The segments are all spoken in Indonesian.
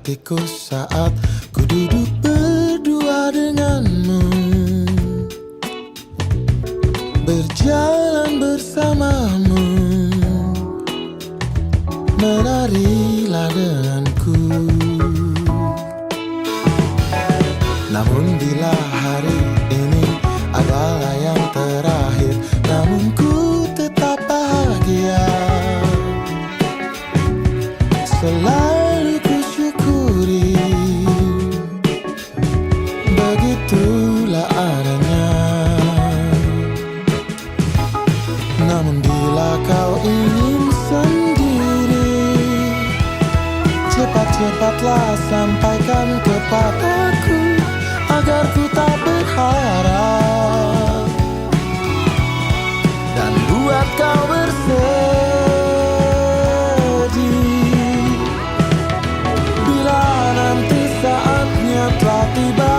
hatiku saat ku duduk berdua denganmu, berjalan bersamamu, menarilah denganku. Namun bila hari ini adalah yang terakhir, namun ku tetap bahagia. Selalu ku syukuri, begitulah adanya. Namun bila kau ingin sendiri, cepat-cepatlah sampaikan kepadaku, agar ku tak berharap dan buat kau bersedih. Bila nanti saatnya telah tiba,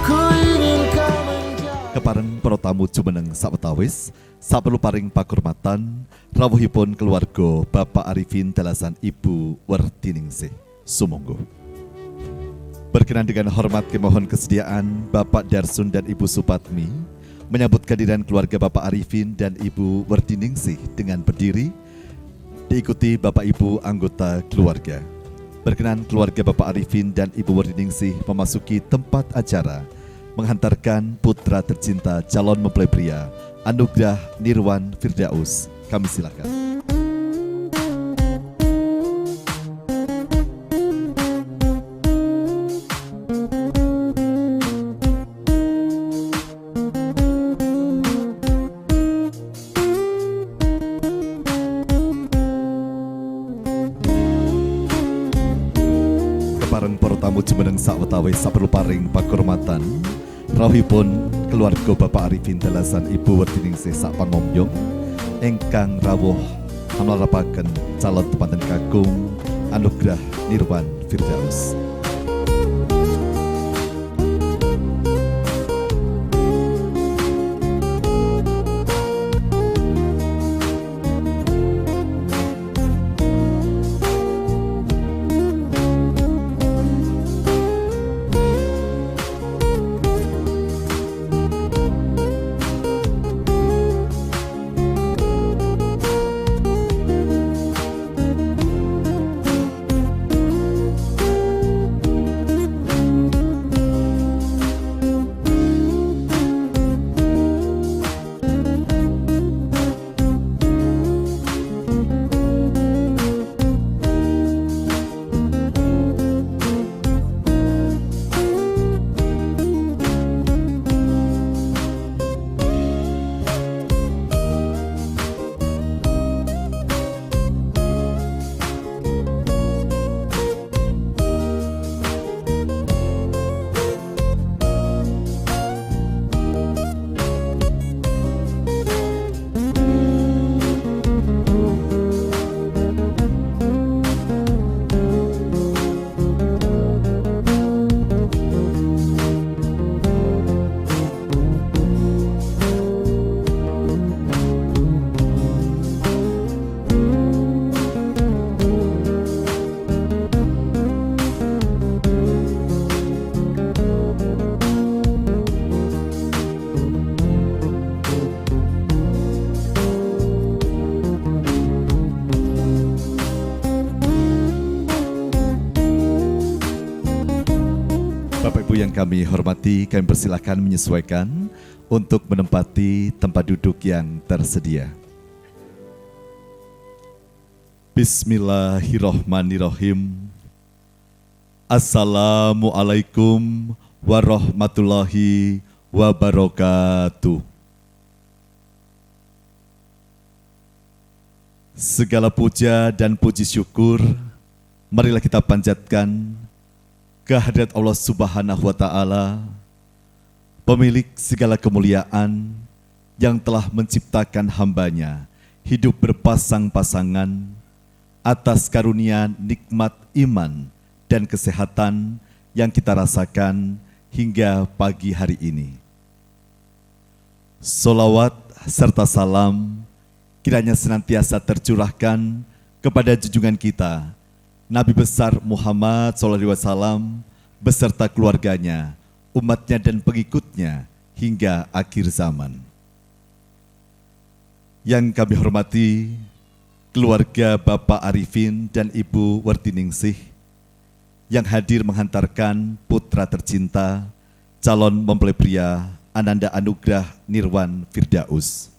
ku ingin kau menjadi. Kepareng para tamu jumeneng sawetawis, saperlu paring pakurmatan rawuhipun keluarga Bapak Arifin dalasan Ibu Werdiningsih. Sumangga. Berkenan dengan hormat kemohon kesediaan Bapak Darsun dan Ibu Supatmi menyambut kehadiran keluarga Bapak Arifin dan Ibu Werdiningsih dengan berdiri, diikuti Bapak Ibu anggota keluarga. Berkenan keluarga Bapak Arifin dan Ibu Werdiningsih memasuki tempat acara menghantarkan putra tercinta calon mempelai pria Anugrah Nirwan Firdaus. Kami silakan. Pareng para tamu jumeneng sawetawis saperlu paring pakurmatan rawuhipun keluarga Bapak Arifin dalasan Ibu Werdiningsih sak pangomyong ingkang rawuh amlarapaken calon tepanten kakung Anugrah Nirwan Firdaus. Bapak Ibu yang kami hormati, kami persilakan menyesuaikan untuk menempati tempat duduk yang tersedia. Bismillahirrahmanirrahim. Assalamualaikum warahmatullahi wabarakatuh. Segala puja dan puji syukur marilah kita panjatkan kehadirat Allah Subhanahu wa Ta'ala, pemilik segala kemuliaan yang telah menciptakan hambanya hidup berpasang-pasangan atas karunia nikmat iman dan kesehatan yang kita rasakan hingga pagi hari ini. Solawat serta salam kiranya senantiasa tercurahkan kepada junjungan kita Nabi besar Muhammad SAW beserta keluarganya, umatnya dan pengikutnya hingga akhir zaman. Yang kami hormati keluarga Bapak Arifin dan Ibu Werdiningsih yang hadir menghantarkan putra tercinta calon mempelai pria Ananda Anugrah Nirwan Firdaus.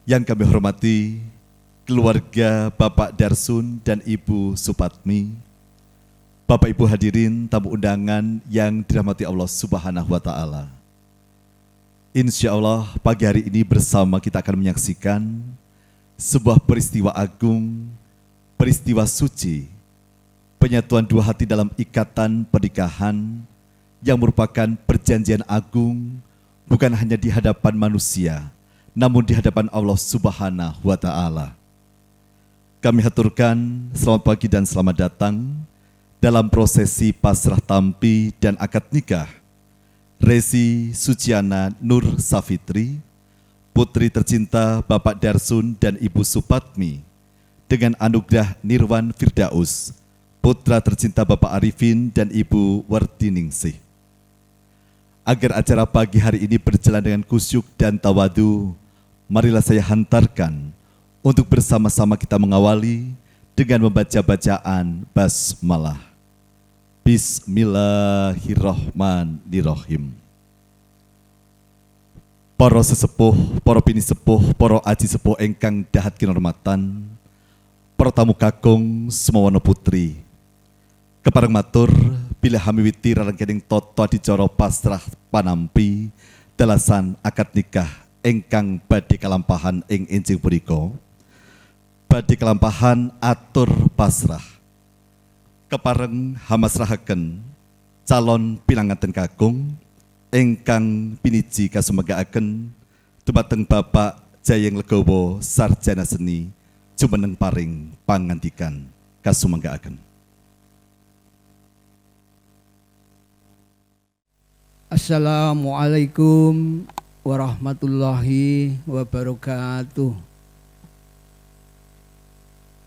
Yang kami hormati keluarga Bapak Darsun dan Ibu Supatmi, Bapak Ibu hadirin tamu undangan yang dirahmati Allah Subhanahu wa Ta'ala. Insya Allah pagi hari ini bersama kita akan menyaksikan sebuah peristiwa agung, peristiwa suci, penyatuan dua hati dalam ikatan pernikahan yang merupakan perjanjian agung bukan hanya di hadapan manusia, namun di hadapan Allah Subhanahu wa Ta'ala. Kami haturkan selamat pagi dan selamat datang dalam prosesi pasrah tampi dan akad nikah Resi Suciana Nur Safitri, putri tercinta Bapak Darsun dan Ibu Supatmi, dengan Anugrah Nirwan Firdaus, putra tercinta Bapak Arifin dan Ibu Werdiningsih. Agar acara pagi hari ini berjalan dengan kusyuk dan tawadu, marilah saya hantarkan untuk bersama-sama kita mengawali dengan membaca bacaan basmalah. Bismillahirrahmanirrahim. Para sesepuh, para bini sepuh, para aji sepuh engkang dahat kinurmatan, para tamu kakung semono putri, kepareng matur bila hamiwiti rarengkening toto dicoro pasrah panampi dalasan akad nikah engkang badhe kalampahan ing enjing punika. Badhe kelampahan atur pasrah kepareng hamasrahaken calon pinanganten kakung ingkang piniji kasumegakaken dumateng Bapak Jayeng Legowo Sarjana Seni jumeneng paring pangandikan kasumegakaken. Assalamualaikum warahmatullahi wabarakatuh.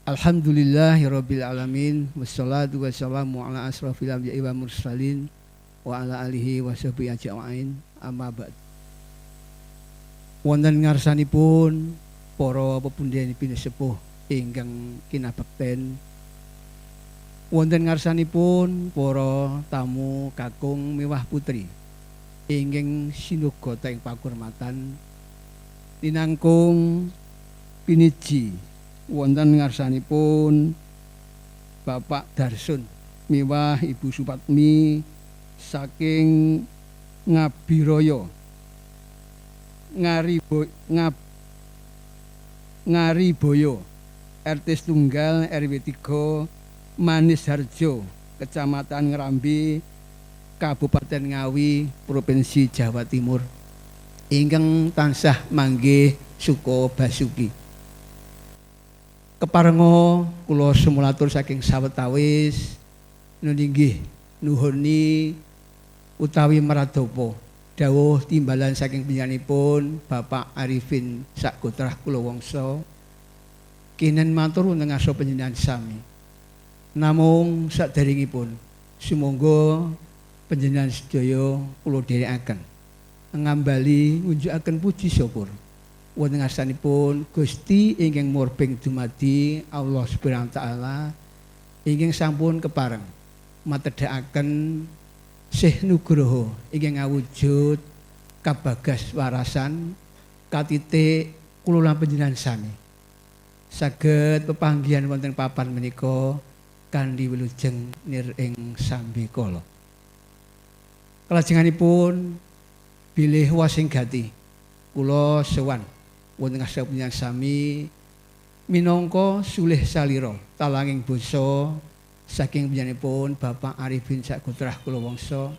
Alhamdulillahirabbil alamin wassalatu wassalamu ala asrofil anbiya'i wal mursalin wa ala alihi washabihi ajma'in, amma ba'd. Wonten ngarsanipun para pepundhenipun sepuh ingkang kinabekten, wonten ngarsanipun para tamu kakung miwah putri ingkang sinugata ing pakurmatan, tinangkung piniji wonten ngarsanipun Bapak Darsun miwah Ibu Supatmi saking Ngabiraya Ngariboyo RT Setunggal RW 3 Manis Harjo Kecamatan Ngrambi Kabupaten Ngawi Provinsi Jawa Timur ingkang tansah manggih suka basuki. Keparenga kula sumulatur saking sawetawis nuninggih nuhuni utawi maradapa dawuh timbalan saking panjenenganipun Bapak Arifin Sakotrah kula wangsa kinen matur wonten ngarsa panjenengan sami. Namung saderengipun sumangga panjenengan sedaya kula dherekaken ngambali ngunjukaken puji syukur wonten ngarsanipun Gusti ingkang murbeng dumadi Allah Subhanahu wa taala ingkang sampun kepareng matedhakaken Syekh Nugroho ingkang awujud kabagas warasan katitik kula lan panjenengan sami saged pepanggihan wonten papan menika kanthi wilujeng nir ing sambikala. Kalajenganipun bilih wasing gati kula sowan wonten ngarsa panjenengan sami minangka sulih salira talanging basa saking panjenenganipun Bapak Arifin Sakotrah kula wangsa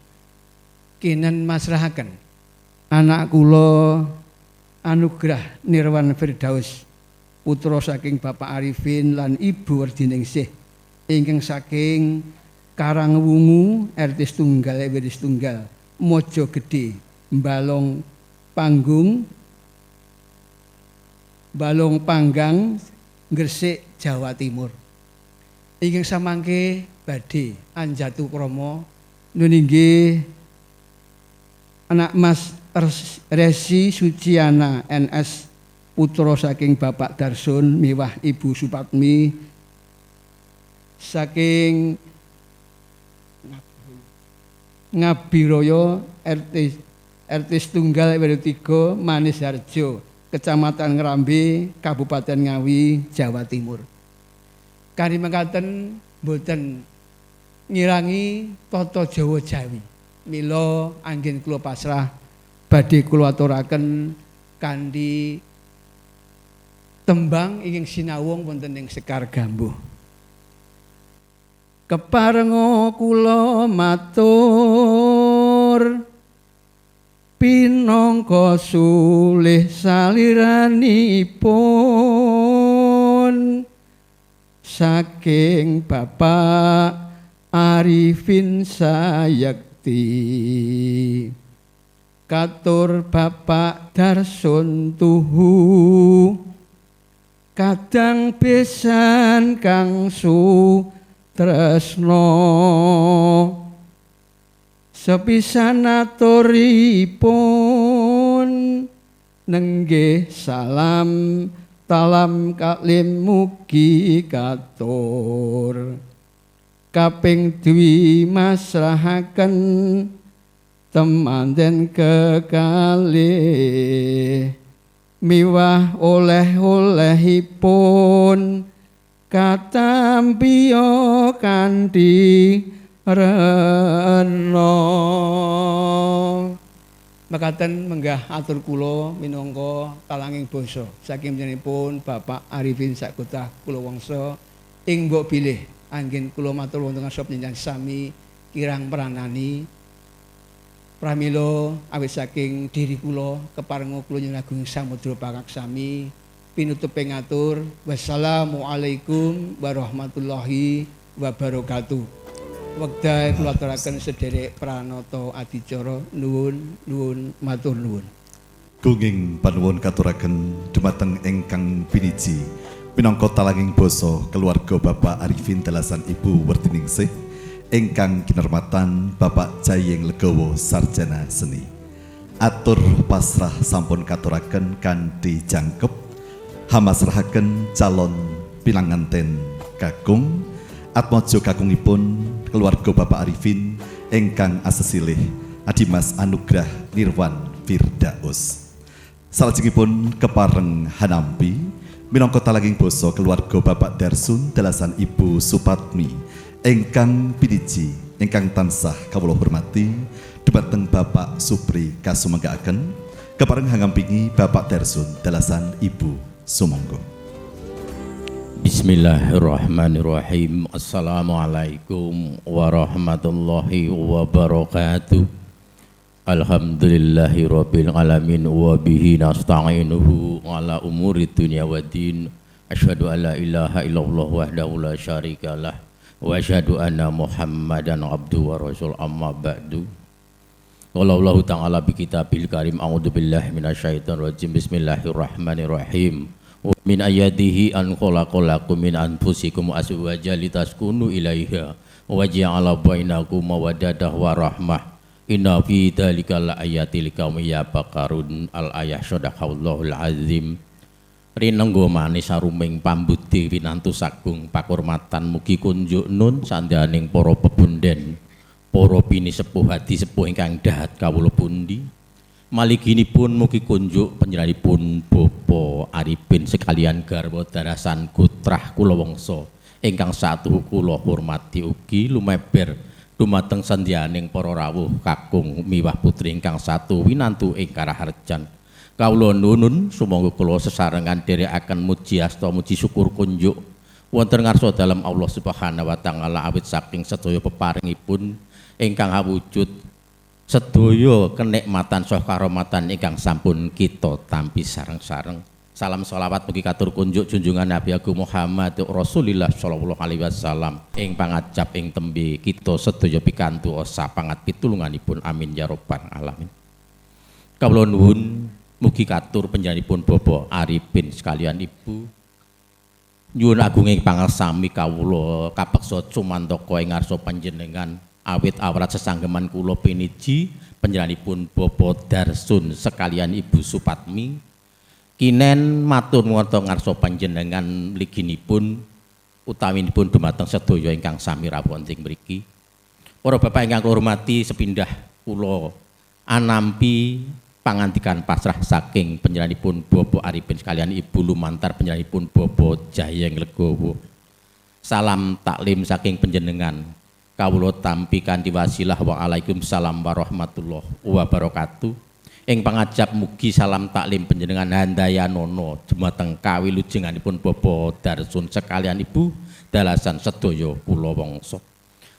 kinen masrahaken anak kula Anugrah Nirwan Firdaus putra saking Bapak Arifin lan Ibu Werdiningsih ingkang saking Karangwungu RT Setunggal RW Setunggal Mojo Gedhe Balong Panggang Gresik Jawa Timur ingkang samangke badhe anjatu krama nuninggi anak Mas Resi Suciana NS putra saking Bapak Darsun miwah Ibu Supatmi saking Ngabiraya RT setunggal RW 3 Manis Harjo, Kecamatan Ngrambe, Kabupaten Ngawi, Jawa Timur. Kari mekaten boten ngirangi tata Jawa Jawi. Mila anggen kula pasrah badhe kula aturaken kanthi tembang ingkang sinawung wonten ing Sekar Gambuh. Keparenga kula matur pinangka sulih saliranipun saking Bapak Arifin Sayekti katur Bapak Darsun Tuhu kadang besan kang tresno sepisan aturipun nenggih salam talam kalim mugi katur kaping dwi masrahaken temanten kekalih miwah oleh-olehipun katampiya kanthi rena. Mekaten menggah atur kula minangka talanging basa saking panjenenganipun Bapak Arifin Sakutah kula wangsa ing mbok bilih anggen kula matur wonten ngarsa panjenengan sami kirang pranani pramila awit saking diri kula keparenga kula nyuwun agung samudra pakaksami pinutup pengatur wassalamualaikum warahmatullahi wabarakatuh. Wekdal kula aturaken sederek pranata adicara nuwun matur nuwun. Gunging panuwun katuraken dumateng ingkang piniji minangka talanging basa keluarga Bapak Arifin Dalasan Ibu Wertiningsih ingkang kinurmatan Bapak Jayeng Legowo Sarjana Seni. Atur pasrah sampun katuraken kanthi jangkep hamasrahaken calon pinanganten kakung atmaja kakungipun keluarga Bapak Arifin ingkang asesilih Adimas Anugrah Nirwan Firdaus. Salajengipun kepareng hanampi minangka talanging basa keluarga Bapak Darsun Dalasan Ibu Supatmi ingkang piniji ingkang tansah kawula hormati dhumateng Bapak Supri kasumenggaaken kepareng hangampingi Bapak Darsun Dalasan Ibu sumangga. Bismillahirrahmanirrahim. Assalamualaikum warahmatullahi wabarakatuh. Alhamdulillahirabbil alamin wa bihi nasta'inuhu ala umuri dunya waddin. Asyhadu an la ilaha illallah wahdahu la syarikalah wa asyhadu anna Muhammadan abduhu wa rasul amma ba'du. Qala Allah ta'ala bi kitabil karim a'udzu billahi minasyaitonir rajim. Bismillahirrahmanirrahim. Min ayatihi an khalaqalakum min anfusikum azwajan litaskunu ilaiha wa ja'ala bainakum mawaddah wa rahmah inna fi dzalika laayatil liqaumin yatafakkarun. Al ayah sadaqallahul azim. Rinenggo manis saruming pambudi winantu sagung pakurmatan mugi kunjuk nun sandhaning para pepunden para pini sepuh hadi sepuh ingkang dahat kawula pundi. Maliginipun mugi kunjuk panjenenganipun Bapak Arifin sekalian garwa darasan kutrah kula wangsa ingkang satuhu kula hormati ugi lumeber dumateng sandyaning para rawuh kakung miwah putri ingkang satu winantu ing karaharjan. Kawula nuwun sumangga kula sesarengan dherekaken muji asta muji syukur kunjuk wonten ngarsa dalem Allah Subhanahu wa taala awit saking sedaya peparingipun ingkang awujud sedaya kenikmatan saha karomatan ingkang sampun kita tampi sareng-sareng. Salam sholawat mugi katur kunjuk junjungan Nabi Agung Muhammad Rasulillah sallallahu alaihi wasallam ing pangajap ing tembe kita sedaya pikantu osa pangat pitulunganipun amin ya rabbal alamin. Kawula nuwun mugi katur panjenenganipun Bapak Arifin sekalian Ibu Nyuwun agunging pangersami kawula kapeksa cumantaka ing ngarsa panjenengan awit awrat sesanggeman kula piniji panjenenganipun Bapak Darsun sekalian Ibu Supatmi kinen matur nuwun ngarsa panjenengan mliginipun utaminipun dumateng sedaya ingkang sami rawuh ing mriki. Para bapak ingkang kula hormati sepindah kula anampi pangandikan pasrah saking panjenenganipun Bapak Arifin sekalian Ibu lumantar panjenenganipun Bapak Jayeng Legowo. Salam taklim saking panjenengan. Kawula tampi kanthi wasilah Waalaikumsalam warahmatullahi wabarakatuh. Ing pangajap mugi salam taklim panjenengan handayanono dumateng kawilujenganipun Bapak Darsun sekalian Ibu dalasan sedaya kula wangsa.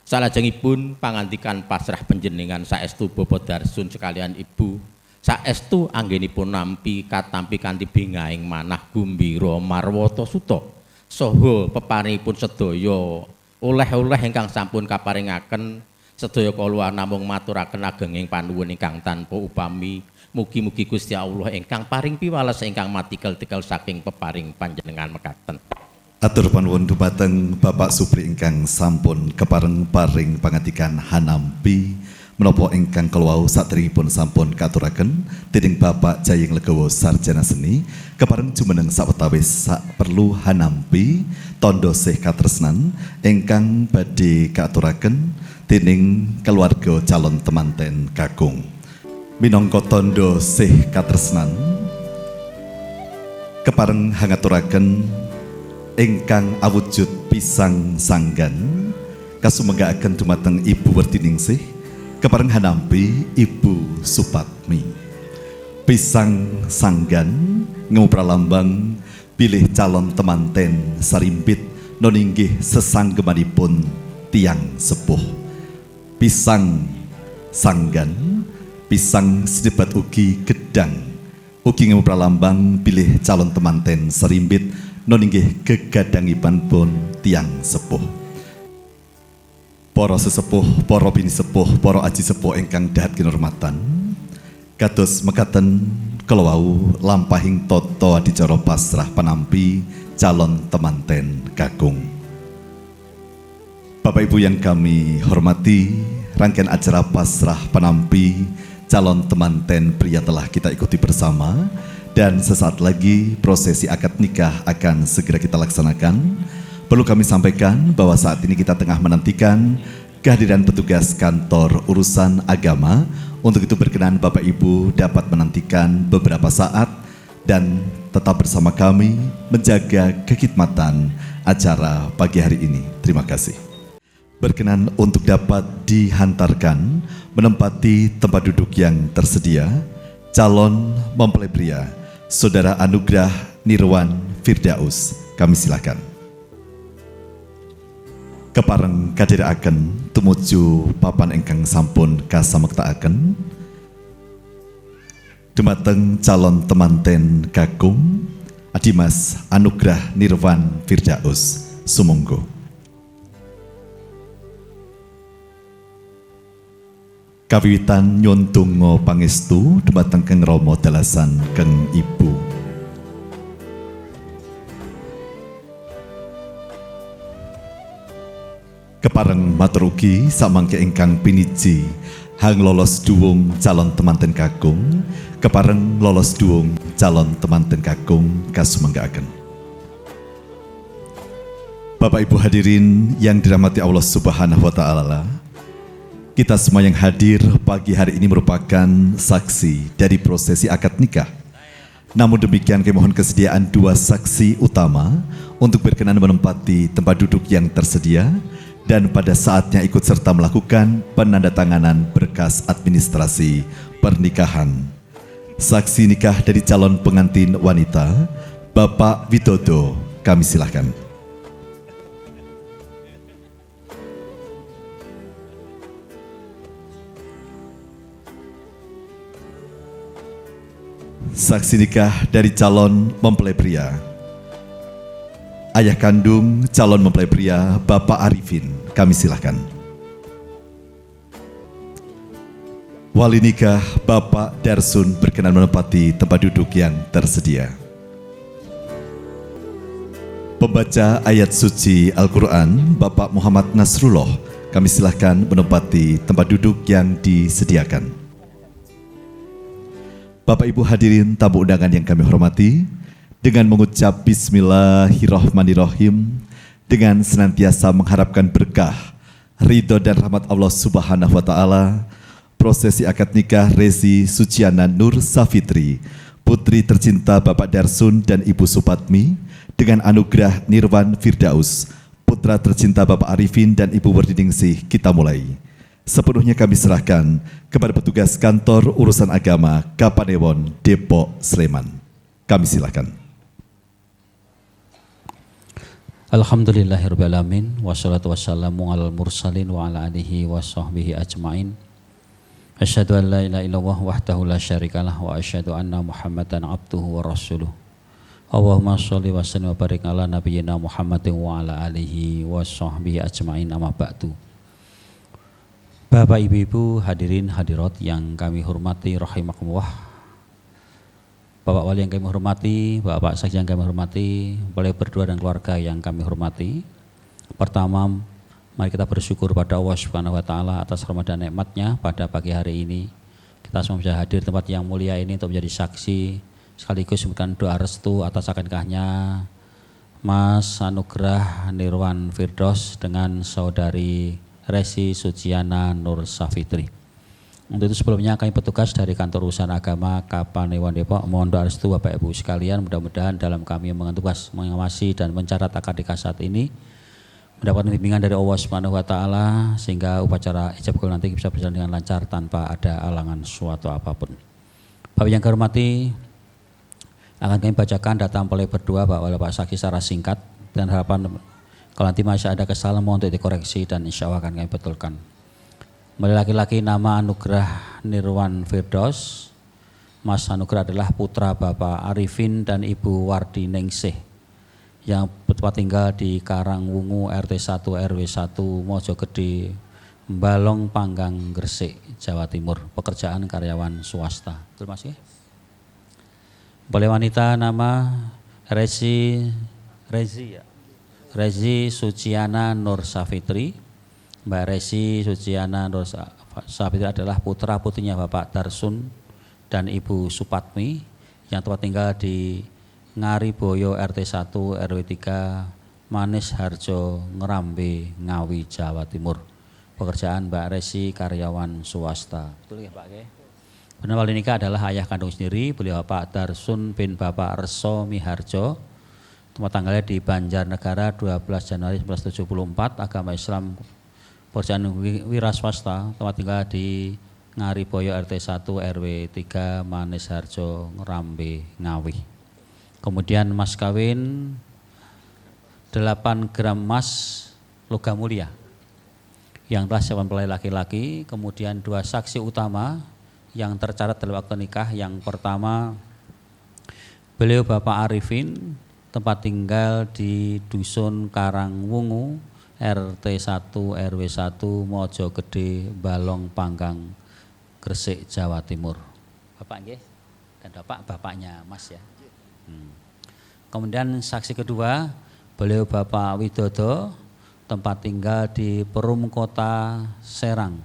Salajengipun pangandikan pasrah panjenengan saestu Bapak Darsun sekalian Ibu saestu anggenipun nampi katampi kanthi bingahing manah gumbira marwata suta saha peparingipun sedaya oleh-oleh ingkang sampun kaparingaken sedaya kula namung maturaken agenging panuwun ingkang tanpa upami. Mugi-mugi Gusti Allah ingkang paring piwales ingkang matikel-tikel saking peparing panjenengan mekaten. Atur panuwun dumateng Bapak Supri ingkang sampun kepareng-paring pangandikan hanampi menapa ingkang kelawau saderengipun sampun katuraken dening Bapak Jayeng Legowo sarjana seni kepareng jumeneng sawetawis sak perlu hanampi tondo sih katresnan ingkang badhe katuraken dening keluarga calon temanten kakung minangka tondo sih katresnan kepareng hangaturaken ingkang awujud pisang sanggan kasumenggaaken dumateng Ibu Wertiningsih kepareng hanampi Ibu Supatmi. Pisang sanggan ngemu pralambang bilih calon temanten sarimpit noninggih sesanggemanipun tiang sepuh. Pisang sanggan, pisang sedebat ugi gedang. Ugi ngemu pralambang bilih calon temanten sarimpit noninggih gegadangipun tiang sepuh. Para sesepuh, para bini sepuh, para aji sepuh ingkang dahat kinurmatan. Kados mekaten kelawau lampahing toto adicara pasrah panampi calon temanten kakung. Bapak Ibu yang kami hormati, rangkaian acara pasrah panampi calon temanten pria telah kita ikuti bersama dan sesaat lagi prosesi akad nikah akan segera kita laksanakan. Perlu kami sampaikan bahwa saat ini kita tengah menantikan kehadiran petugas kantor urusan agama. Untuk itu berkenan Bapak Ibu dapat menantikan beberapa saat dan tetap bersama kami menjaga kekhidmatan acara pagi hari ini. Terima kasih. Berkenan untuk dapat dihantarkan menempati tempat duduk yang tersedia calon mempelai pria Saudara Anugrah Nirwan Firdaus. Kami silakan. Kepareng kadherekaken tumuju papan ingkang sampun kasamektaaken dumateng calon temanten kakung Adimas Anugrah Nirwan Firdaus. Sumangga. Kawiwitan nyuwun donga pangestu dumateng Kang Rama dalasan Kang Ibu. Kepareng matur ugi samangke ingkang piniji hang lolos duwung calon temanten kakung kepareng lolos duwung calon temanten kakung kasumenggaaken. Bapak Ibu hadirin yang dirahmati Allah Subhanahu wa taala, kita semua yang hadir pagi hari ini merupakan saksi dari prosesi akad nikah. Namun demikian kami mohon kesediaan dua saksi utama untuk berkenan menempati tempat duduk yang tersedia dan pada saatnya ikut serta melakukan penandatanganan berkas administrasi pernikahan. Saksi nikah dari calon pengantin wanita, Bapak Widodo, kami silakan. Saksi nikah dari calon mempelai pria, ayah kandung calon mempelai pria Bapak Arifin, kami silakan. Wali nikah Bapak Darsun berkenan menempati tempat duduk yang tersedia. Pembaca ayat suci Al-Quran, Bapak Muhammad Nasrullah, kami silahkan menempati tempat duduk yang disediakan. Bapak Ibu hadirin tamu undangan yang kami hormati, dengan mengucap Bismillahirrahmanirrahim, dengan senantiasa mengharapkan berkah, ridho dan rahmat Allah Subhanahu wa Ta'ala, prosesi akad nikah Rezi Suciana Nur Safitri, putri tercinta Bapak Darsun dan Ibu Supatmi, dengan anugerah Nirwan Firdaus, putra tercinta Bapak Arifin dan Ibu Werdiningsih, kita mulai. Sepenuhnya kami serahkan kepada petugas kantor urusan agama Kapanewon, Depok, Sleman. Kami silakan. Alhamdulillahirrahmanirrahim. Wassalatu wassalamu ala mursalin wa ala alihi wa sahbihi ajma'in. Asyhadu an la ilaha illallah wahdahu la syarikalah wa asyhadu anna Muhammadan abduhu wa rasuluh. Allahumma sholli wa sallim wa barik ala nabiyyina Muhammadin wa ala alihi wa sahbihi ajma'in, amma ba'du. Bapak Ibu hadirin hadirat yang kami hormati rahimakumullah. Bapak Wali yang kami hormati, Bapak Saksi yang kami hormati, boleh berdua dan keluarga yang kami hormati. Pertama, mari kita bersyukur pada Allah Subhanahu wa Ta'ala atas rahmat dan nikmatnya pada pagi hari ini. Kita semua bisa hadir tempat yang mulia ini untuk menjadi saksi sekaligus memberikan doa restu atas akad nikahnya Mas Anugrah Nirwan Firdaus dengan saudari Rezi Suciana Nur Safitri. Untuk itu sebelumnya kami petugas dari kantor urusan agama Kapanewon Depok mohon doa restu Bapak Ibu sekalian, mudah-mudahan dalam kami yang tugas mengawasi dan mencatat akad nikah saat ini mendapatkan bimbingan dari Allah Subhanahu wa Ta'ala sehingga upacara ijab kabul nanti bisa berjalan dengan lancar tanpa ada alangan suatu apapun. Bapak yang kami hormati, akan kami bacakan data mempelai berdua Bapak Saksi secara singkat dan harapan kalau nanti masih ada kesalahan mohon untuk dikoreksi dan insya Allah akan kami betulkan. Mempelai laki-laki nama Anugrah Nirwan Firdaus. Mas Anugrah adalah putra Bapak Arifin dan Ibu Werdiningsih yang bertempat tinggal di Karangwungu RT 1 RW 1 Mojogede, Balong Panggang, Gresik, Jawa Timur. Pekerjaan karyawan swasta. Terima kasih. Boleh wanita nama Rezi Suciana Nur Safitri. Mbak Rezi Suciana Nur Safitri adalah putra putrinya Bapak Darsun dan Ibu Supatmi yang tempat tinggal di Ngariboyo RT 1 RW 3 Manis Harjo, Ngerambe, Ngawi, Jawa Timur. Pekerjaan Mbak Rezi karyawan swasta. Betul ya Pak? Benar wali nikah adalah ayah kandung sendiri, beliau Bapak Darsun bin Bapak Reso Miharjo. Tempat tanggalnya di Banjarnegara 12 Januari 1974, agama Islam, pekerjaan wira swasta, tempat tinggal di Ngariboyo RT 1 RW 3 Manis Harjo, Ngerambe, Ngawi. Kemudian mas kawin 8 gram emas logam mulia yang telah siapkan mempelai laki-laki. Kemudian 2 saksi utama yang tercatat dalam akte nikah. Yang pertama, beliau Bapak Arifin, tempat tinggal di Dusun Karangwungu, RT 1 RW 1 Mojogede, Balong Panggang, Gresik, Jawa Timur. Bapak nggih, dan bapaknya Mas ya. Kemudian saksi kedua, beliau Bapak Widodo, tempat tinggal di Perum Kota Serang,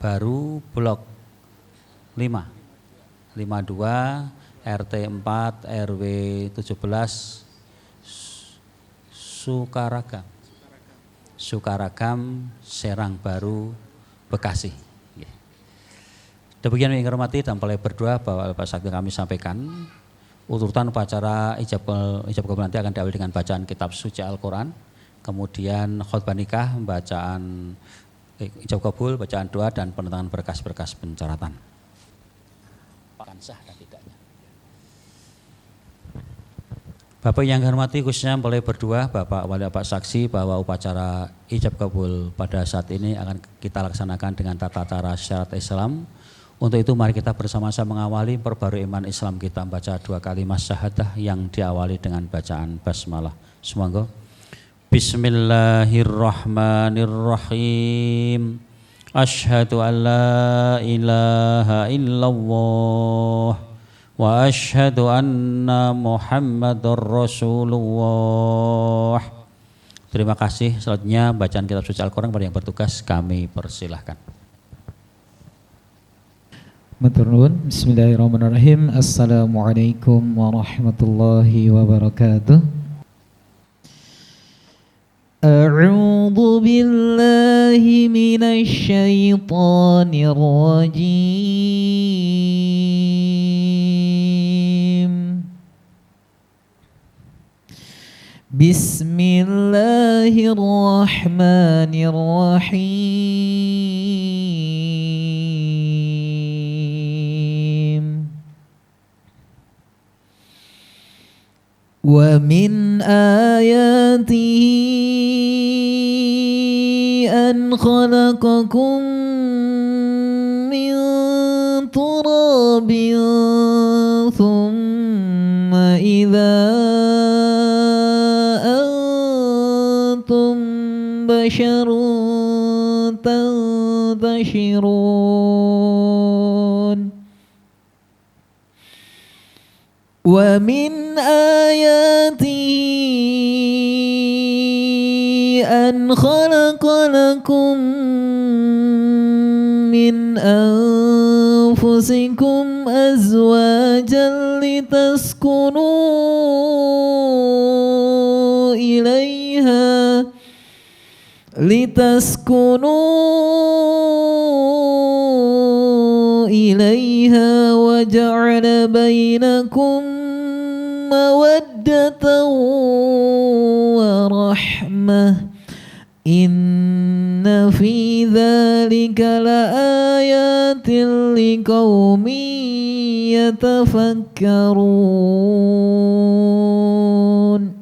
Baru Blok 52 RT 4 RW 17 Sukaragam Serang Baru Bekasi. Demikian yang hormati dan mempelai berdua Bapak Saksi kami sampaikan urutan upacara ijab kabul nanti akan diawali dengan bacaan kitab suci Al-Quran, kemudian khutbah nikah, bacaan ijab kabul, bacaan doa dan penentangan berkas-berkas pencaratan. Sah dan tidaknya. Bapak yang hormati, khususnya mempelai berdua, Bapak Wali Bapak Saksi, bahwa upacara ijab kabul pada saat ini akan kita laksanakan dengan tata cara syariat Islam. Untuk itu mari kita bersama-sama mengawali perbarui iman Islam kita, membaca 2 kalimat syahadah yang diawali dengan bacaan basmalah. Semoga Bismillahirrahmanirrahim. Asyhadu an la ilaha illallah وأشهد أن محمد رسول الله. Terima kasih. Selanjutnya bacaan kitab suci Al-Quran kepada yang bertugas kami persilahkan. Matur nuwun. Bismillahirrahmanirrahim. Assalamualaikum warahmatullahi wabarakatuh. A'udzu billahi minasy syaithanir rajim. Bismillahirrahmanirrahim. Wa min ayatihi an khalaqakum min turabin thumma idza antum basharun tantashirun. Wa min ayatihi an khalaqa lakum min anfusikum azwajan litaskunu ilaiha wa ja'ala bainakum mawaddatan wa rahmah. Inna fi dzalika laayatin liqaumin yatafakkarun.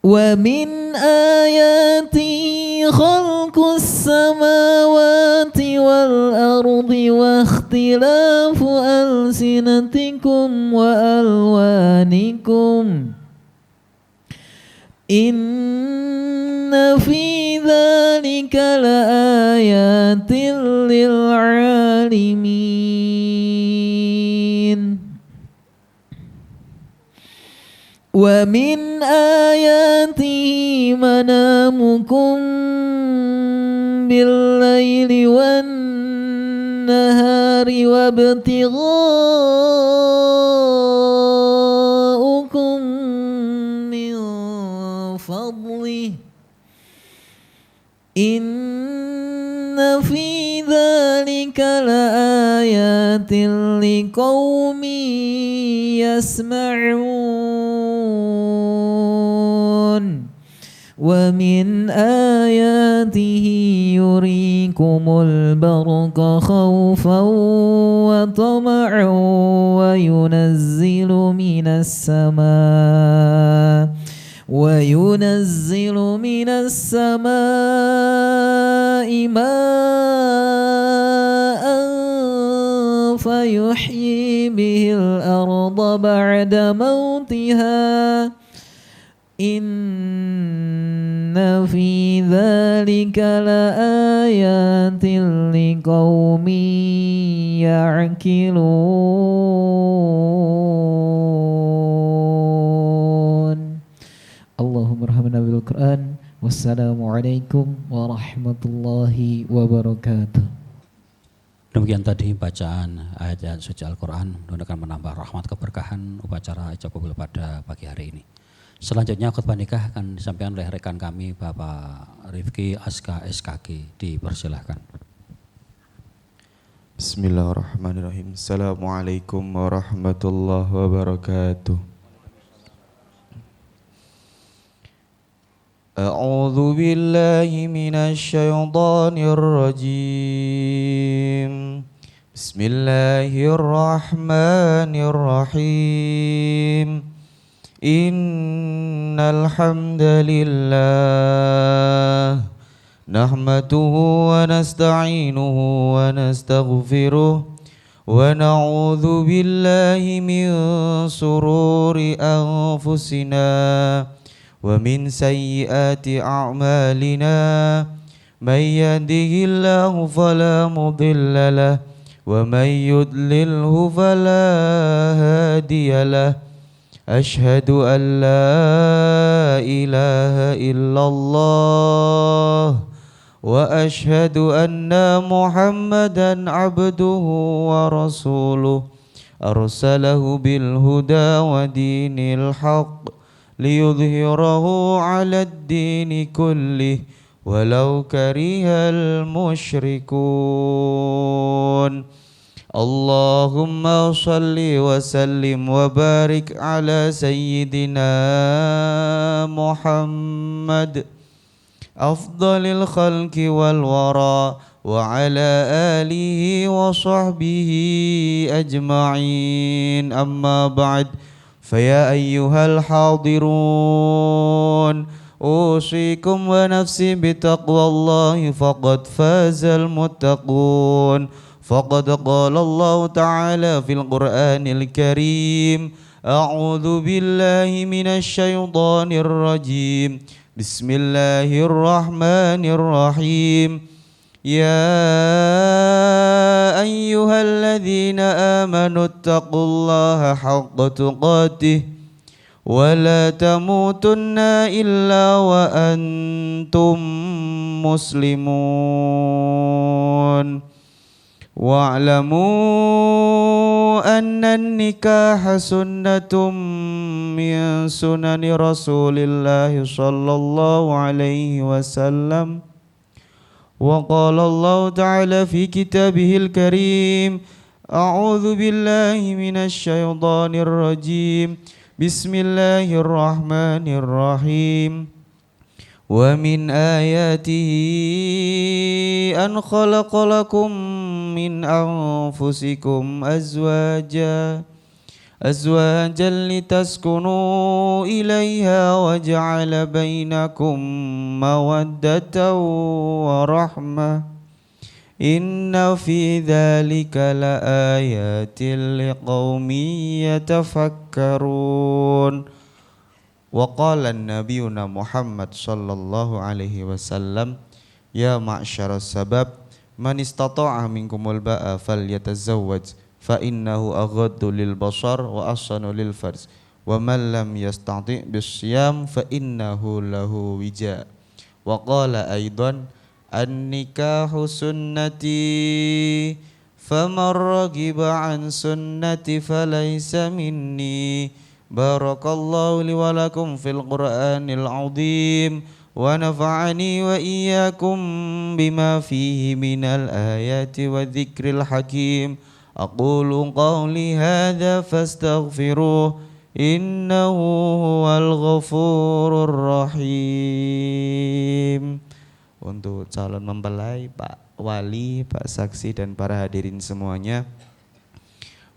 Wa min ayatihi khalqus samawati wal ardi wa ikhtilafu alsinatikum wa alwanikum. Inna fi dzalika laayatin lil alamin. Wa min ayatihi manamukum bil laili wan nahari wa ibtighaukum min fadlih. Inna fi dzalika laayatin liqaumin yasma'un. Wa min ayatihi yurikumul barqa khawfan wa tama'an wa yunazzilu minas samaa'i ma'an fayuhyi bihil arda ba'da mautiha. Inna fi dzalika laayatin liqaumin ya'qilun. Allahumma rahmana bil Qur'an. Wassalamualaikum warahmatullahi wabarakatuh. Demikian tadi bacaan ayat suci Al-Quran, mudah-mudahan menambah rahmat keberkahan upacara ijab kabul pada pagi hari ini. Selanjutnya khutbah nikah akan disampaikan oleh rekan kami Bapak Rifki Aska SKG. Dipersilahkan. Bismillahirrahmanirrahim. Assalamualaikum warahmatullahi wabarakatuh. A'udzu billahi minasy syaithanir rajim. Bismillahirrahmanirrahim. Innal hamdalillah nahmaduhu wa nasta'inuhu wa nastaghfiruh wa na'udzu billahi min sururi anfusina wa min sayyiati a'malina may yahdihillahu fala mudilla lahu ومن يضلله فلا هادي له أشهد أن لا إله إلا الله وأشهد أن محمدا عبده ورسوله أرسله بالهدى ودين الحق ليظهره على الدين كله ولو كره المشركون اللهم صل وسلم وبارك على سيدنا محمد أفضل الخلق والورى وعلى آله وصحبه أجمعين أما بعد فيا أيها الحاضرون أوصيكم ونفسي بتقوى الله فقد فاز المتقون فقد قال الله تعالى في القرآن الكريم أعوذ بالله من الشيطان الرجيم بسم الله الرحمن الرحيم يا أيها الذين آمنوا اتقوا الله حق تقاته ولا تموتن إلا وأنتم مسلمون واعلموا أن النكاح سنة من سنن رسول الله صلى الله عليه وسلم وقال الله تعالى في كتابه الكريم أعوذ بالله من الشيطان الرجيم بسم الله الرحمن الرحيم ومن آياته أن خلق لكم من أنفسكم أزواجا لتسكنوا إليها وجعل بينكم مودة ورحمة إن في ذلك لآيات لقوم يتفكرون وقال نبينا محمد صلى الله عليه وسلم يا معشر الشباب من استطاع منكم الباء فليتزوج فإنه أغض للبصر وأحسن للفرج ومن لم يستطع بالصيام فإنه له وجاء وقال أيضا النكاح سنتي فمن رغب عن سنتي فليس مني بارك الله لي ولكم في القرآن العظيم ونفعني وإياكم بما فيه من الآيات والذكر الحكيم أقول قولي هذا فاستغفروه إنه هو الغفور الرحيم. Untuk calon mempelai, Pak Wali, Pak Saksi dan para hadirin semuanya,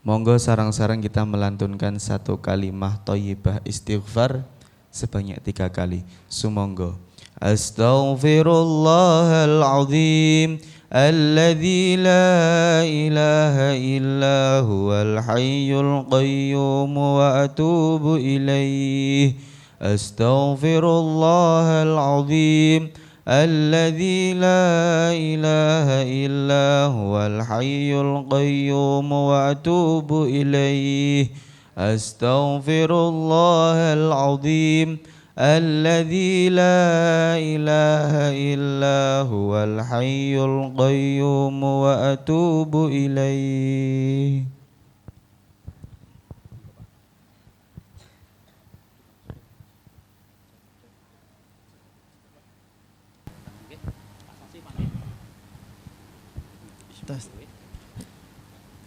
monggo sarang-sarang kita melantunkan satu kalimah thayyibah istighfar sebanyak 3 kali. Sumonggo. Astaghfirullahal azim alladzi la ilaha illa huwal hayyul qayyum wa atubu ilaih. Astaghfirullahal azim الذي لا إله إلا هو الحي القيوم وأتوب إليه أستغفر الله العظيم الذي لا إله إلا هو الحي القيوم وأتوب إليه.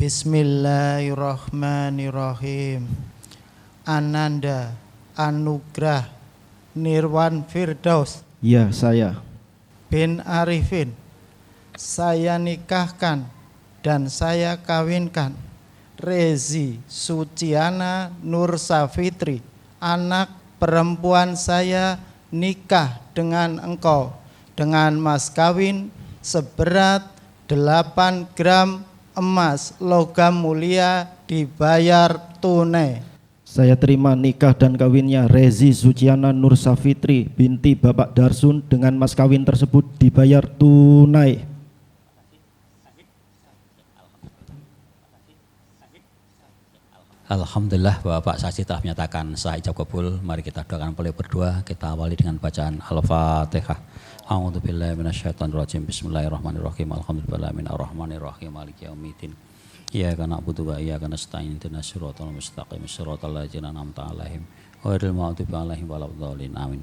Bismillahirrahmanirrahim. Ananda Anugrah Nirwan Firdaus. Ya, saya. Bin Arifin. Saya nikahkan dan saya kawinkan Rezi Suciana Nur Safitri, anak perempuan saya, nikah dengan engkau dengan mas kawin seberat 8 gram emas logam mulia dibayar tunai. Saya terima nikah dan kawinnya Rezi Suciana Nur Safitri binti Bapak Darsun dengan mas kawin tersebut dibayar tunai. Alhamdulillah Bapak saksi telah menyatakan sah ijab kabul. Mari kita doakan boleh berdua. Kita awali dengan bacaan Al-Fatihah. A'udzubillahi minasyaitonirrajim. Bismillahirrahmanirrahim. Alhamdulillahirrahmanirrahim. Maliki yaumiddin. Iyyaka na'budu wa iyyaka nasta'in. Ihdinas siratal mustaqim. Siratal ladzina an'amta 'alaihim ghairil maghdubi alaihim waladdallin. Amin.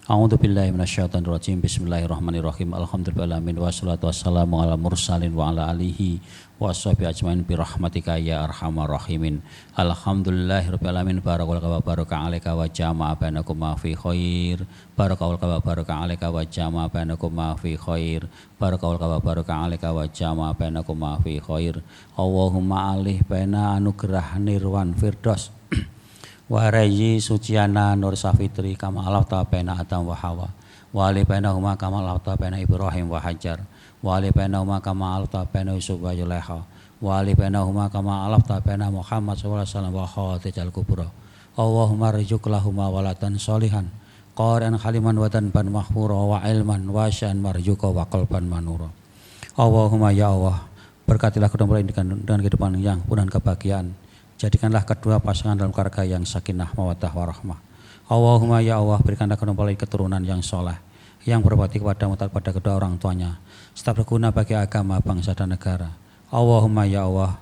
A'udzubillahi minasyaitonirrajim. Bismillahirrahmanirrahim. Alhamdulillahirabbil alamin wassalatu wassalamu ala mursalin wa ala alihi washabihi ajmain bi rahmatika ya arhamar rahimin. Alhamdulillahirabbil alamin barakallahu wa baraka alaika wa jama'a bainakum ma fi khair. Barakallahu wa baraka alaika wa jama'a bainakum ma fi khair. Barakallahu wa baraka alaika wa jama'a bainakum ma fi khair. Allahumma alih baina anugerah nirwan firdaus Wahraji Suciana Nur Safitri kama alafta baina Adam wa Hawa wa ali bainahuma kama alafta baina Ibrahim wa Hajar wa ali bainahuma kama alafta baina Yusuf wa Zulaiha wa ali bainahuma kama alafta baina Muhammad sallallahu alaihi wasallam wa Khadijal Kubra. Allahumma rizuk lahuma walatan solihan qari'an khaliman wa tanban mahfura wa ilman wa sya'an marjuka wa qalban manura. Allahumma ya Allah, berkatilah kedua mempelai dengan kehidupan yang penuh dengan kebahagiaan. Jadikanlah kedua pasangan dalam keluarga yang sakinah mawaddah warahmah. Allahumma ya Allah, berikanlah kedua mempelai keturunan yang soleh, yang berbakti kepadamu taat pada kedua orang tuanya, serta berguna bagi agama, bangsa dan negara. Allahumma ya Allah,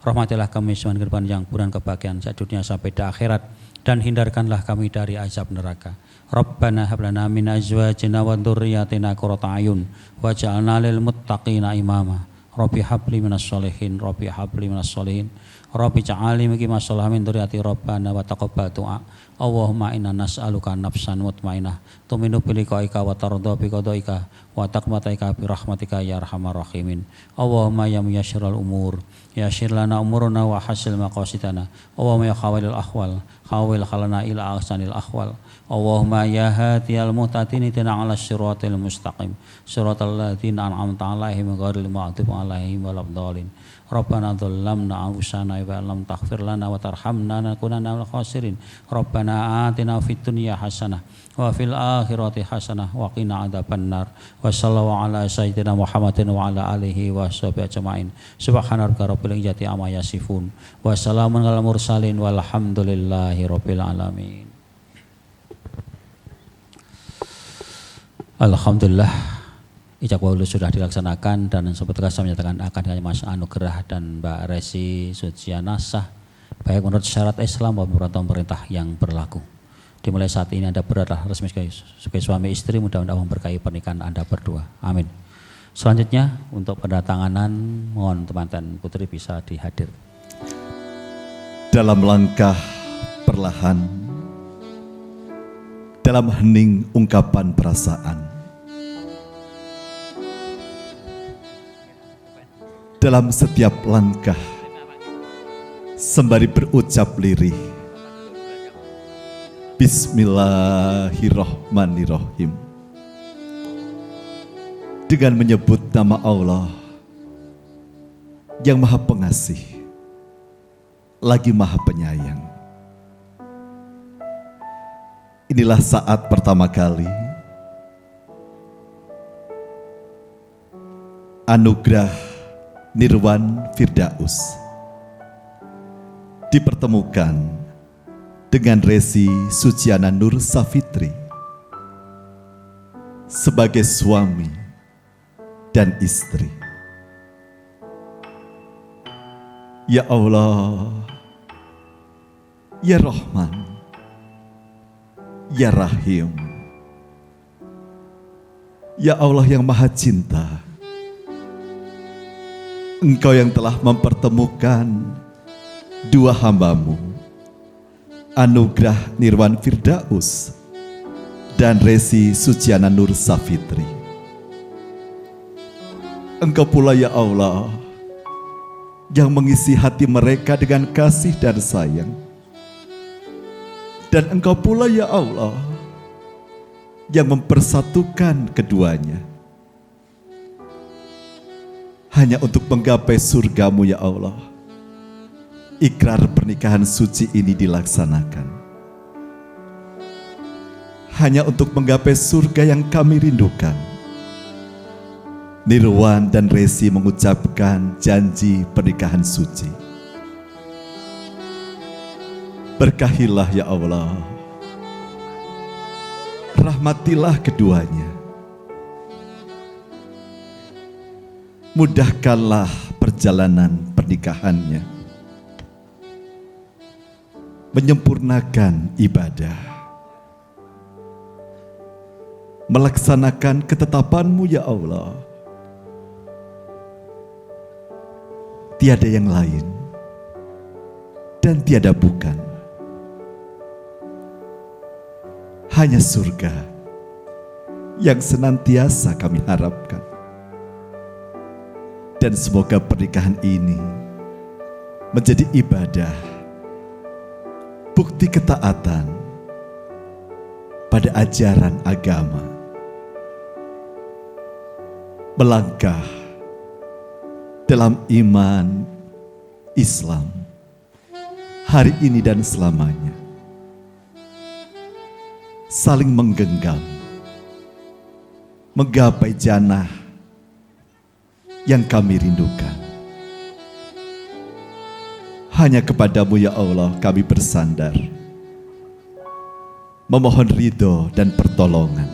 rahmatilah kami semua kehidupan yang penuh kebahagiaan saat dunia sampai di akhirat, dan hindarkanlah kami dari azab neraka. Rabbana hab lana min azwajina wa dzurriyyatina qurrata a'yun waj'alna lil muttaqina imama. Rabbi habli minas sholihin, Rabbi habli minas sholihin, Rabbi ja'ali muqimah shalah min dzurriyyati Rabbana wa taqabbal du'a. Allahumma inna nas'aluka nafsan mutmainnah tuminu bi liqa'ika wa tardha bi qadaika wa taqmataika bi rahmatika ya arhamar rahimin. Allahumma ya muyassirul umur, yassir lana umurana wa hasil maqasidana. Allahumma ya khawilul ahwal, khawil khalana ila ahsanil ahwal. Allahumma ya hadiyal muhtadin ihdina 'alas siratal mustaqim, siratal ladzina an'amta 'alaihim ghairil maghdubi 'alaihim waladdallin. Rabbana dhallamna anfusana wa lam taghfir lana wa tarhamna lanakunanna minal khasirin. Rabbana atina fid dunya hasanah wa fil akhirati hasanah wa qina adzabannar. Wa sallallahu ala sayyidina Muhammadin wa ala alihi wa sahbihi ajmain. Subhana rabbika rabbil izzati amma yasifun wa salamun alal mursalin walhamdulillahi rabbil alamin. Alhamdulillah, ijab kabul sudah dilaksanakan dan seperti saya menyatakan akan dengan Mas Anugerah dan Mbak Resi Suciana sah baik menurut syarat Islam maupun peraturan pemerintah yang berlaku. Dimulai saat ini Anda beradalah resmi sebagai suami istri, mudah-mudahan memberkahi pernikahan Anda berdua. Amin. Selanjutnya untuk pendatanganan mohon teman dan putri bisa dihadir. Dalam langkah perlahan, dalam hening ungkapan perasaan, dalam setiap langkah sembari berucap lirih, Bismillahirrahmanirrahim, dengan menyebut nama Allah yang Maha Pengasih lagi Maha Penyayang. Inilah saat pertama kali anugerah Nirwan Firdaus dipertemukan dengan Resi Suciana Nur Safitri sebagai suami dan istri. Ya Allah, Ya Rahman, Ya Rahim, Ya Allah yang Maha Cinta, Engkau yang telah mempertemukan dua hamba-Mu, Anugerah Nirwan Firdaus dan Resi Suciana Nur Safitri. Engkau pula ya Allah yang mengisi hati mereka dengan kasih dan sayang. Dan Engkau pula ya Allah yang mempersatukan keduanya hanya untuk menggapai surga-Mu ya Allah. Ikrar pernikahan suci ini dilaksanakan hanya untuk menggapai surga yang kami rindukan. Nirwan dan Resi mengucapkan janji pernikahan suci. Berkahilah ya Allah, rahmatilah keduanya, mudahkanlah perjalanan pernikahannya, menyempurnakan ibadah, melaksanakan ketetapan-Mu ya Allah. Tiada yang lain dan tiada bukan, hanya surga yang senantiasa kami harapkan. Dan semoga pernikahan ini menjadi ibadah, bukti ketaatan pada ajaran agama, melangkah dalam iman Islam hari ini dan selamanya, saling menggenggam, menggapai jannah yang kami rindukan. Hanya kepadamu ya Allah kami bersandar, memohon ridho dan pertolongan,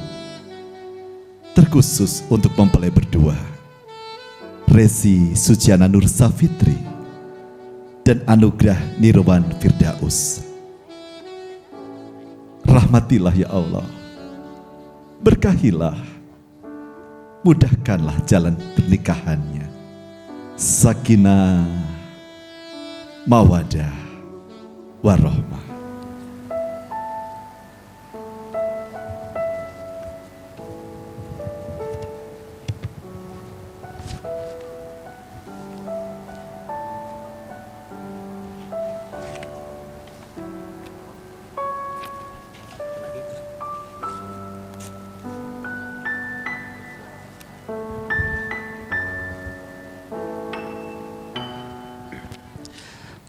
terkhusus untuk mempelai berdua, Rezi Suciana Nur Safitri dan Anugrah Nirwan Firdaus. Rahmatilah ya Allah, berkahilah, mudahkanlah jalan pernikahannya, sakinah, mawadah, warahmah.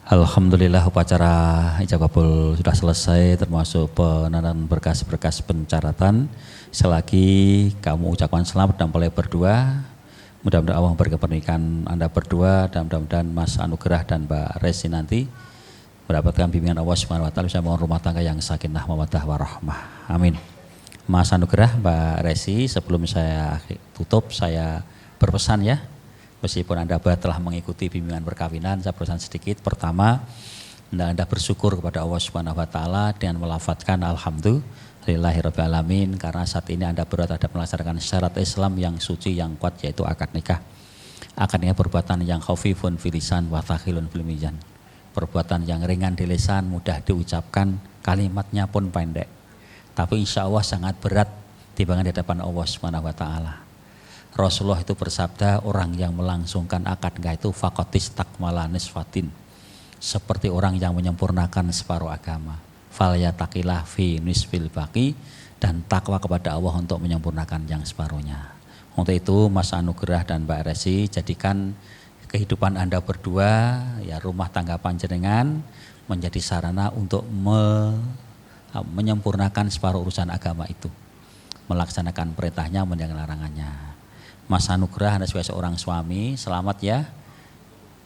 Alhamdulillah upacara ijab kabul sudah selesai, termasuk penandanan berkas-berkas pencatatan. Selagi kamu ucapkan selamat dan mempelai berdua, mudah-mudahan Allah memberi pernikahan Anda berdua, dan mudah-mudahan Mas Anugerah dan Mbak Resi nanti mendapatkan bimbingan Allah Subhanahu wa taala, bisa membangun rumah tangga yang sakinah mawaddah warahmah. Amin. Mas Anugerah, Mbak Resi, sebelum saya tutup saya berpesan ya. Meskipun Anda telah mengikuti bimbingan perkawinan, saya berpesan sedikit. Pertama, Anda bersyukur kepada Allah Subhanahu wa taala dengan melafadzkan alhamdulillahirabbil alamin, karena saat ini Anda berada melaksanakan syarat Islam yang suci, yang kuat, yaitu akad nikah. Akad nikah perbuatan yang khafifun fil lisan wa thaqilun fil mizan. Perbuatan yang ringan di lisan, mudah diucapkan, kalimatnya pun pendek. Tapi insya Allah sangat berat timbangan di hadapan Allah Subhanahu wa taala. Rasulullah itu bersabda, orang yang melangsungkan akad nikah itu faqatis takmala nisfatin, seperti orang yang menyempurnakan separuh agama. Fal yataqilah fi nisfil baqi, dan takwa kepada Allah untuk menyempurnakan yang separuhnya. Untuk itu Mas Anugerah dan Mbak Resi, jadikan kehidupan Anda berdua, ya rumah tangga panjenengan, menjadi sarana untuk menyempurnakan separuh urusan agama itu, melaksanakan perintahnya, meninggalkan larangannya. Mas Anugerah, Anda sebagai seorang suami, selamat ya.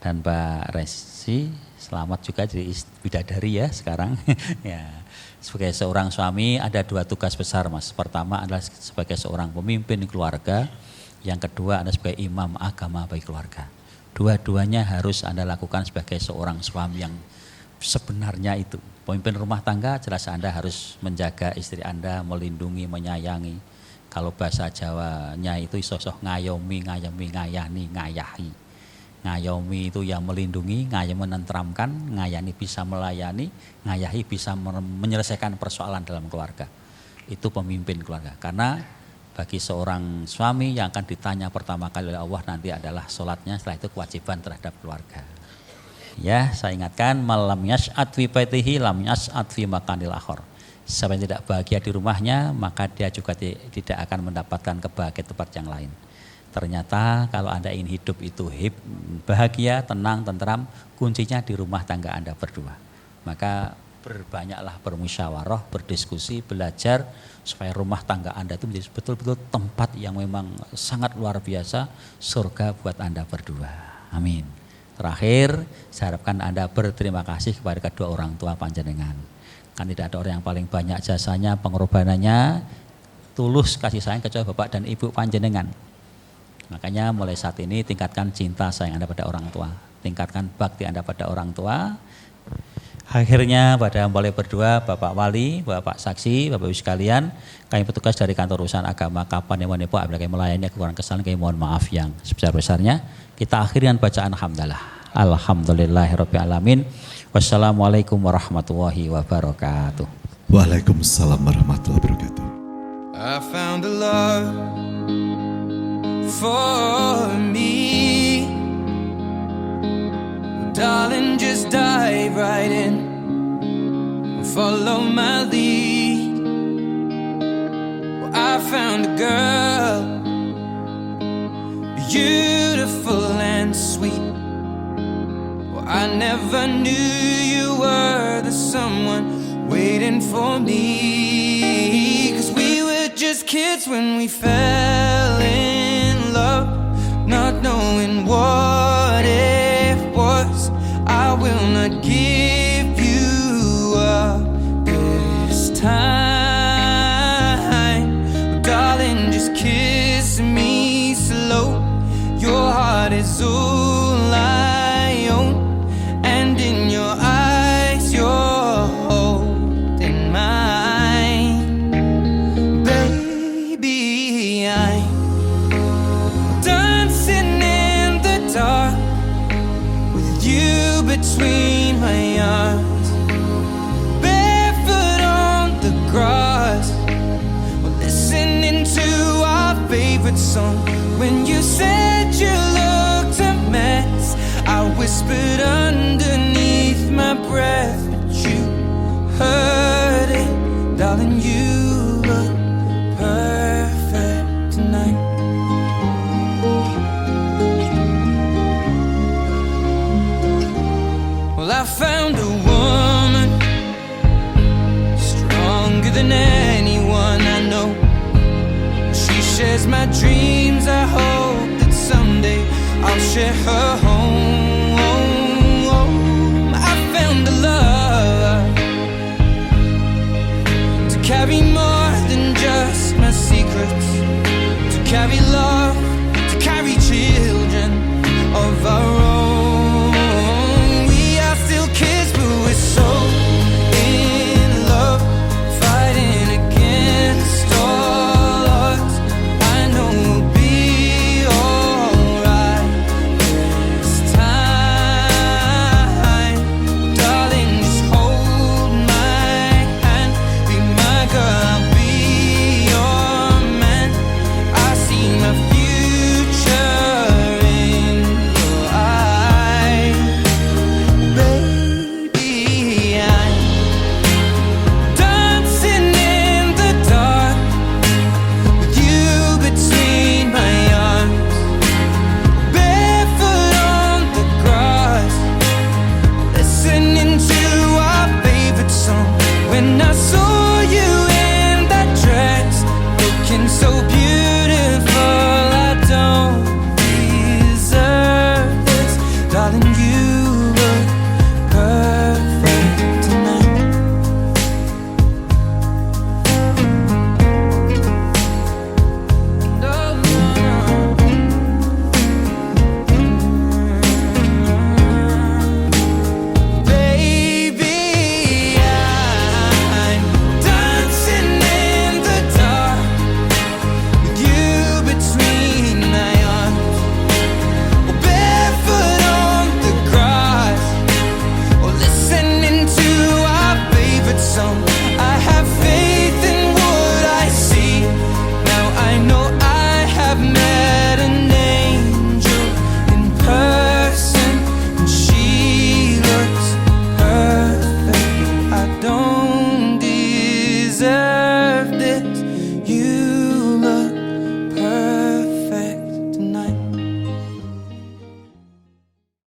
Dan Mbak Resi, selamat juga jadi bidadari ya sekarang. Ya, sebagai seorang suami ada dua tugas besar, Mas. Pertama adalah sebagai seorang pemimpin keluarga, yang kedua adalah sebagai imam agama bagi keluarga. Dua-duanya harus Anda lakukan sebagai seorang suami yang sebenarnya itu. Pemimpin rumah tangga jelas Anda harus menjaga istri Anda, melindungi, menyayangi. Kalau bahasa Jawanya itu sosok ngayomi, ngayani, ngayahi. Ngayomi itu yang melindungi, ngayomi menenteramkan, ngayani bisa melayani, ngayahi bisa menyelesaikan persoalan dalam keluarga. Itu pemimpin keluarga. Karena bagi seorang suami yang akan ditanya pertama kali oleh Allah nanti adalah sholatnya, setelah itu kewajiban terhadap keluarga. Ya, saya ingatkan, malam yas'at fi baitihi lam yas'at fi makanil akhir. Siapa yang tidak bahagia di rumahnya, maka dia juga tidak akan mendapatkan kebahagiaan tempat yang lain. Ternyata kalau Anda ingin hidup itu bahagia, tenang, tentram, kuncinya di rumah tangga Anda berdua. Maka berbanyaklah bermusyawarah, berdiskusi, belajar, supaya rumah tangga Anda itu menjadi betul-betul tempat yang memang sangat luar biasa, surga buat Anda berdua. Amin. Terakhir, saya harapkan Anda berterima kasih kepada kedua orang tua panjenengan. Kan tidak ada orang yang paling banyak jasanya, pengorbanannya, tulus kasih sayang kecuali Bapak dan Ibu panjenengan. Makanya mulai saat ini tingkatkan cinta sayang Anda pada orang tua. Tingkatkan bakti Anda pada orang tua. Akhirnya pada mulai berdua, Bapak Wali, Bapak Saksi, Bapak Ibu sekalian, kami petugas dari kantor urusan agama kapan yang menepo apabila kami melayani kekurangan kesalahan, kami mohon maaf yang sebesar-besarnya. Kita akhiri dengan bacaan alhamdulillah. Alhamdulillahirabbil alamin. Wassalamualaikum warahmatullahi wabarakatuh. Waalaikumsalam warahmatullahi wabarakatuh. I found a love for me. Darling, just dive right in and follow my lead. Well, I found a girl, beautiful and sweet. Well, I never knew you were the someone waiting for me. 'Cause we were just kids when we fell in love, not knowing what it was. I will not give you up this time. Darling, just kiss me slow. Your heart is all I own, and in your eyes you're holding mine. Baby, I'm dancing in the dark with you between my arms, barefoot on the grass. We're listening to our favorite song. When you said you looked a mess, I whispered underneath my breath, but you heard it, darling, you